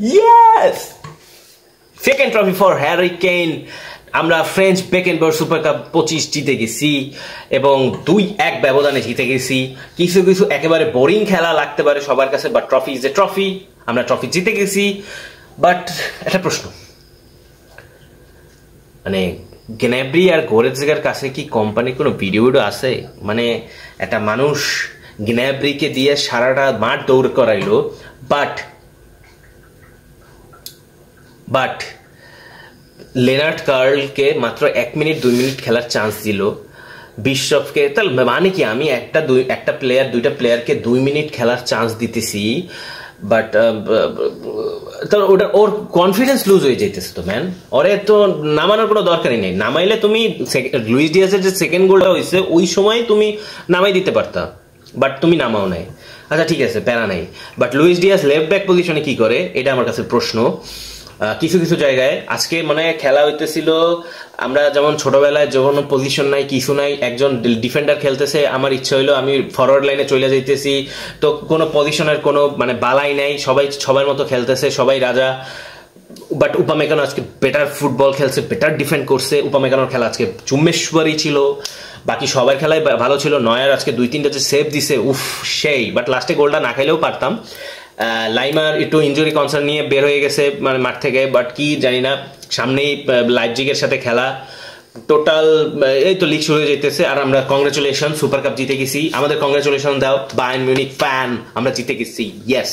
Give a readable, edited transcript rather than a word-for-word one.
Yes, second trophy for Harry Kane. আমরা French Beckenbauer super cup 25 জিতে গেছি এবং 2-1 ব্যবধানে জিতে গেছি। কিছু কিছু একেবারে বোরিং খেলা লাগতে পারে সবার কাছে, but trophy is a trophy. আমরা ট্রফি জিতে গেছি। বাট একটা প্রশ্ন, মানে গ্ন্যাব্রি আর গোরেৎজার কাছে কি কোম্পানির কোনো ভিডিও আছে? মানে একটা মানুষ গ্ন্যাব্রিকে দিয়ে সারাটা মাঠ দৌড় করাইলো, বাট লেনার্ড কার্লকে মাত্র 1 মিনিট 2 মিনিট খেলার চান্স দিল। বিশ্বপকে তাহলে মানে কি আমি দুইটা প্লেয়ারকে 2 মিনিট খেলার চান্স দিতেছি, বাট ওটা ওর কনফিডেন্স লুজ হয়ে যাইতেছে তো ম্যান। ওরে তো নামানোর কোনো দরকারই নেই। নামাইলে তুমি লুইস ডিয়াজের যে সেকেন্ড গোলটা হয়েছে ওই সময় তুমি নামাই দিতে পারতা, বাট তুমি নামাও নাই। আচ্ছা ঠিক আছে, প্যারা নাই। But Luis Diaz left back পজিশনে কি করে এটা আমার কাছে প্রশ্ন। কিছু কিছু জায়গায় আজকে মানে খেলা হইতেছিল, আমরা যেমন ছোটবেলায় যখন পজিশন নাই কিছু নাই, একজন ডিফেন্ডার খেলতেছে, আমার ইচ্ছা হইলো আমি ফরওয়ার্ড লাইনে চলে যাইতেছি, তো কোনো পজিশনের কোনো মানে বালাই নাই, সবাই সবার মতো খেলতেছে, সবাই রাজা। বাট উপামেকানো আজকে বেটার ফুটবল খেলছে, বেটার ডিফেন্ড করছে। উপামেকানোর খেলা আজকে চুম্বেশ্বরী ছিল, বাকি সবার খেলায় ভালো ছিল। নয়ার আজকে 2-3টা যে সেভ দিছে, উফ সেই। বাট লাস্টে গোলটা না খাইলেও পারতাম। লাইমার একটু ইনজুরি কনসার্ন নিয়ে বের হয়ে গেছে মানে মাঠ থেকে, বাট কি জানি না, সামনেই লাইপজিগের সাথে খেলা। টোটাল এই তো লিগ শুরু হয়ে যেতেছে, আর আমরা কংগ্রেচুলেশন সুপার কাপ জিতে গেছি। আমাদের কংগ্রেচুলেশন দাও বায়ার্ন মিউনিখ ফ্যান, আমরা জিতে গেছি। ইয়েস।